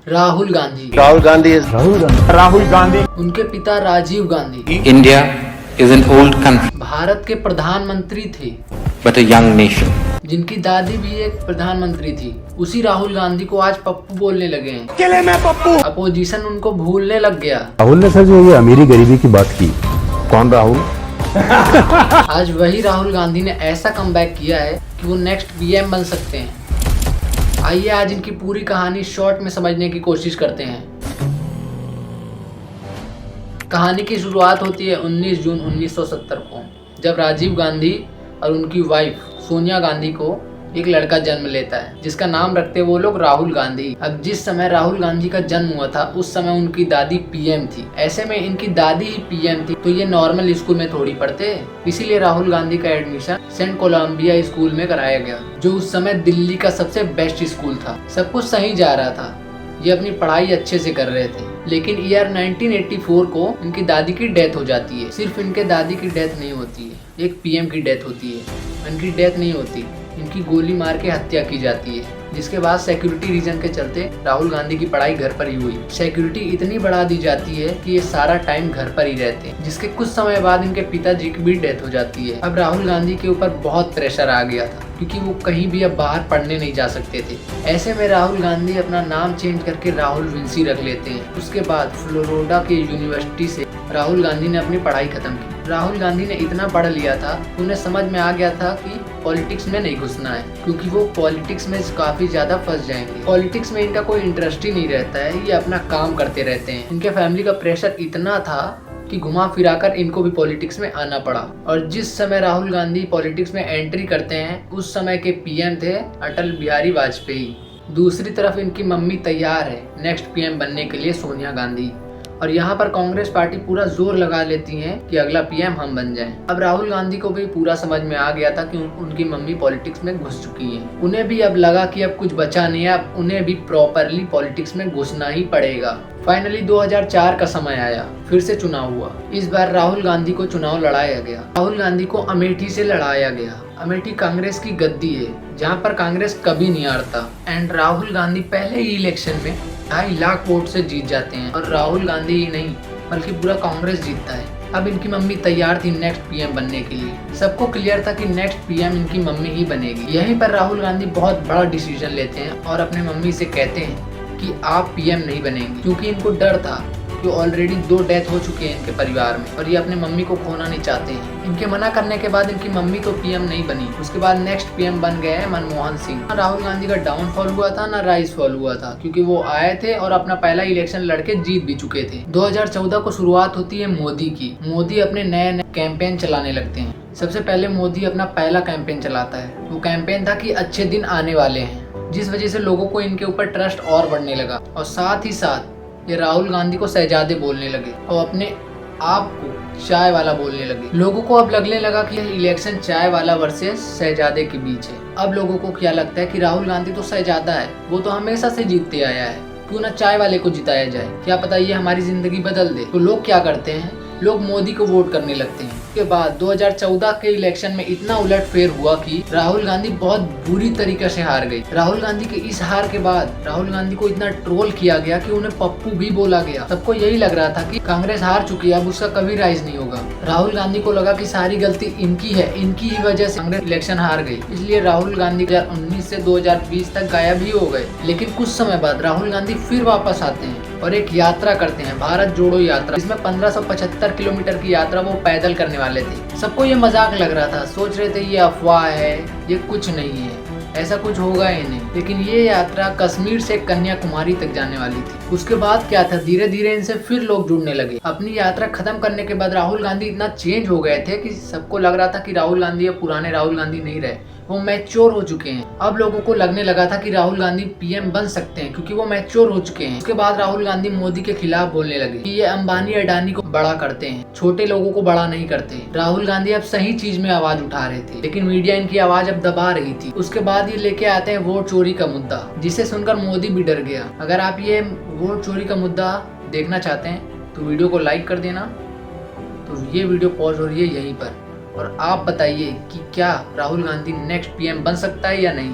Rahul Gandhi. Rahul Gandhi is Rahul Gandhi. उनके पिता Rajiv Gandhi India is an old country, Bharat के प्रधानमंत्री थे, but a young nation. जिनकी दादी भी एक प्रधानमंत्री थी। उसी राहुल गांधी को आज पप्पू बोलने लगे हैं। अकेले में पप्पू। अपोजिशन उनको भूलने लग गया। राहुल ने सर जो ये अमीरी गरीबी की बात की, कौन राहुल? आज वही राहुल गांधी ने ऐसा कमबैक किया है कि वो नेक्स्ट पीएम बन सकते हैं। आइए आज इनकी पूरी कहानी शॉर्ट में समझने की कोशिश करते हैं। कहानी की शुरुआत होती है 19 जून 1970 को, जब राजीव गांधी और उनकी वाइफ सोनिया गांधी को एक लड़का जन्म लेता है, जिसका नाम रखते वो लोग राहुल गांधी। अब जिस समय राहुल गांधी का जन्म हुआ था उस समय उनकी दादी पीएम थी। ऐसे में इनकी दादी ही पीएम थी तो ये नॉर्मल स्कूल में थोड़ी पढ़ते, इसीलिए राहुल गांधी का एडमिशन सेंट कोलंबिया स्कूल में कराया गया, जो उस समय दिल्ली का सबसे बेस्ट स्कूल था। सब कुछ सही जा रहा था, ये अपनी पढ़ाई अच्छे से कर रहे थे। लेकिन ईयर 1984 को इनकी दादी की डेथ हो जाती है। सिर्फ इनके दादी की डेथ नहीं होती है, एक पीएम की डेथ होती है। इनकी डेथ नहीं होती, इनकी गोली मार के हत्या की जाती है, जिसके बाद सिक्योरिटी रीजन के चलते राहुल गांधी की पढ़ाई घर पर ही हुई। सिक्योरिटी इतनी बढ़ा दी जाती है कि ये सारा टाइम घर पर ही रहते हैं, जिसके कुछ समय बाद इनके पिताजी की भी डेथ हो जाती है। अब राहुल गांधी के ऊपर बहुत प्रेशर आ गया था, क्योंकि वो कहीं भी अब बाहर पढ़ने नहीं जा सकते थे। ऐसे में राहुल गांधी अपना नाम चेंज करके राहुल विंसी रख लेते हैं। उसके बाद फ्लोरिडा के यूनिवर्सिटी से राहुल गांधी ने अपनी पढ़ाई खत्म की। राहुल गांधी ने इतना पढ़ लिया था, उन्हें समझ में आ गया था कि पॉलिटिक्स में नहीं घुसना है, क्योंकि वो पॉलिटिक्स में काफी ज्यादा फंस जाएंगे। पॉलिटिक्स में इनका कोई इंटरेस्ट ही नहीं रहता है, ये अपना काम करते रहते हैं। इनके फैमिली का प्रेशर इतना था कि घुमा फिराकर इनको भी पॉलिटिक्स में आना पड़ा। और जिस समय राहुल गांधी पॉलिटिक्स में एंट्री करते हैं उस समय के पीएम थे अटल बिहारी वाजपेयी। दूसरी तरफ इनकी मम्मी तैयार है नेक्स्ट पीएम बनने के लिए, सोनिया गांधी। और यहाँ पर कांग्रेस पार्टी पूरा जोर लगा लेती है कि अगला पीएम हम बन जाएं। अब राहुल गांधी को भी पूरा समझ में आ गया था कि उनकी मम्मी पॉलिटिक्स में घुस चुकी हैं। उन्हें भी अब लगा कि अब कुछ बचा नहीं है, अब उन्हें भी प्रॉपरली पॉलिटिक्स में घुसना ही पड़ेगा। फाइनली 2004 का समय आया, फिर से चुनाव हुआ। इस बार राहुल गांधी को चुनाव लड़ाया गया। राहुल गांधी को अमेठी से लड़ाया गया। अमेठी कांग्रेस की गद्दी है, जहाँ पर कांग्रेस कभी नहीं हारता। एंड राहुल गांधी पहले ही इलेक्शन में 2.5 लाख वोट से जीत जाते हैं। और राहुल गांधी ही नहीं बल्कि पूरा कांग्रेस जीतता है। अब इनकी मम्मी तैयार थी नेक्स्ट पीएम बनने के लिए। सबको क्लियर था कि नेक्स्ट पीएम इनकी मम्मी ही बनेगी। यहीं पर राहुल गांधी बहुत बड़ा डिसीजन लेते हैं और अपने मम्मी से कहते हैं कि आप पीएम नहीं बनेंगे, क्योंकि इनको डर था कि ऑलरेडी 2 डेथ हो चुके हैं इनके परिवार में और ये अपने मम्मी को खोना नहीं चाहते हैं। इनके मना करने के बाद इनकी मम्मी तो पीएम नहीं बनी। उसके बाद नेक्स्ट पीएम बन गए हैं मनमोहन सिंह। ना राहुल गांधी का डाउनफॉल हुआ था ना राइज फॉल हुआ था, क्योंकि वो आए थे और अपना पहला इलेक्शन लड़के जीत भी चुके थे। 2014 को शुरुआत होती है मोदी की। मोदी अपने नए कैंपेन चलाने लगते हैं। सबसे पहले मोदी अपना पहला कैंपेन चलाता है। वो कैंपेन था कि अच्छे दिन आने वाले हैं, जिस वजह से लोगों को इनके ऊपर ट्रस्ट और बढ़ने लगा। और साथ ही साथ ये राहुल गांधी को शहजादे बोलने लगे और अपने आप को चाय वाला बोलने लगे। लोगों को अब लगने लगा कि यह इलेक्शन चाय वाला वर्सेस शहजादे के बीच है। अब लोगों को क्या लगता है कि राहुल गांधी तो शहजादा है, वो तो हमेशा से जीतते आया है, क्यों ना चाय वाले को जिताया जाए, क्या पता ये हमारी जिंदगी बदल दे। तो लोग क्या करते हैं, लोग मोदी को वोट करने लगते हैं। उसके बाद 2014 के इलेक्शन में इतना उलटफेर हुआ कि राहुल गांधी बहुत बुरी तरीके से हार गई। राहुल गांधी के इस हार के बाद राहुल गांधी को इतना ट्रोल किया गया कि उन्हें पप्पू भी बोला गया। सबको यही लग रहा था कि कांग्रेस हार चुकी है, अब उसका कभी राइज नहीं होगा। राहुल गांधी को लगा कि सारी गलती इनकी है, इनकी ही वजह से कांग्रेस इलेक्शन हार गई। इसलिए राहुल गांधी 2019 से 2020 तक गायब ही हो गए। लेकिन कुछ समय बाद राहुल गांधी फिर वापस आते हैं और एक यात्रा करते हैं, भारत जोड़ो यात्रा। इसमें 1575 किलोमीटर की यात्रा वो पैदल करने वाले थे। सबको ये मजाक लग रहा था, सोच रहे थे ये अफवाह है, ये कुछ नहीं है, ऐसा कुछ होगा ही नहीं। लेकिन ये यात्रा कश्मीर से कन्याकुमारी तक जाने वाली थी। उसके बाद क्या था, धीरे धीरे इनसे फिर लोग जुड़ने लगे। अपनी यात्रा खत्म करने के बाद राहुल गांधी इतना चेंज हो गए थे कि सबको लग रहा था कि राहुल गांधी अब पुराने राहुल गांधी नहीं रहे, वो मैच्योर हो चुके हैं। अब लोगों को लगने लगा था कि राहुल गांधी पीएम बन सकते हैं, क्योंकि वो मैच्योर हो चुके हैं। उसके बाद राहुल गांधी मोदी के खिलाफ बोलने लगे कि ये अंबानी अडानी को बड़ा करते हैं, छोटे लोगों को बड़ा नहीं करते। राहुल गांधी अब सही चीज में आवाज उठा रहे थे, लेकिन मीडिया इनकी आवाज अब दबा रही थी। उसके बाद ये लेके आते हैं वोट चोरी का मुद्दा, जिसे सुनकर मोदी भी डर गया। अगर आप ये वोट चोरी का मुद्दा देखना चाहते हैं तो वीडियो को लाइक कर देना। तो ये वीडियो पॉज हो रही है यहीं पर, और आप बताइए कि क्या राहुल गांधी नेक्स्ट पीएम बन सकता है या नहीं।